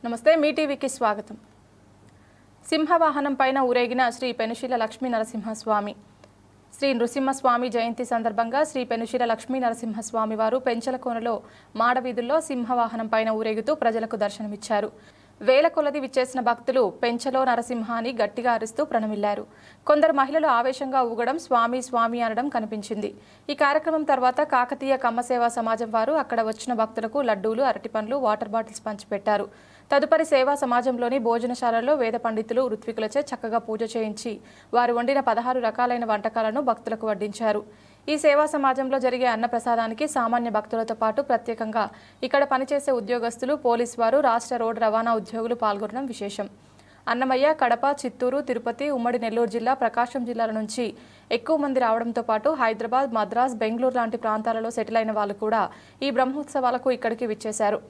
నమస్తే మీ టీవీకి స్వాగతం. సింహవాహనం పైన ఊరేగిన శ్రీ పెనుశీల లక్ష్మీ నరసింహస్వామి. శ్రీ నృసింహస్వామి జయంతి సందర్భంగా శ్రీ పెనుశీల లక్ష్మీ నరసింహస్వామి వారు పెంచలకోనలో మాడవీధుల్లో సింహవాహనం పైన ఊరేగుతూ ప్రజలకు దర్శనమిచ్చారు. వేల కొలది విచ్చేసిన భక్తులు పెంచలో నరసింహాని గట్టిగా అరుస్తూ ప్రణమిల్లారు. కొందరు మహిళలు ఆవేశంగా ఊగడం, స్వామి స్వామి అనడం కనిపించింది. ఈ కార్యక్రమం తర్వాత కాకతీయ కమ్మసేవా సమాజం వారు అక్కడ వచ్చిన భక్తులకు లడ్డూలు, అరటిపండ్లు, వాటర్ బాటిల్స్ పంచిపెట్టారు. తదుపరి సేవా సమాజంలోని భోజనశాలలో వేద పండితులు, ఋత్వికులచే చక్కగా పూజ చేయించి వారు వండిన 16 రకాలైన వంటకాలను భక్తులకు వడ్డించారు. ఈ సేవా సమాజంలో జరిగే అన్నప్రసాదానికి సామాన్య భక్తులతో పాటు ప్రత్యేకంగా ఇక్కడ పనిచేసే ఉద్యోగస్తులు, పోలీసు వారు, రాష్ట్ర రోడ్డు రవాణా ఉద్యోగులు పాల్గొనడం విశేషం. అన్నమయ్య, కడప, చిత్తూరు, తిరుపతి, ఉమ్మడి నెల్లూరు జిల్లా, ప్రకాశం జిల్లాల నుంచి ఎక్కువ మంది రావడంతో పాటు హైదరాబాద్, మద్రాస్, బెంగళూరు లాంటి ప్రాంతాలలో సెటిల్ అయిన వాళ్ళు కూడా ఈ బ్రహ్మోత్సవాలకు ఇక్కడికి విచ్చేశారు.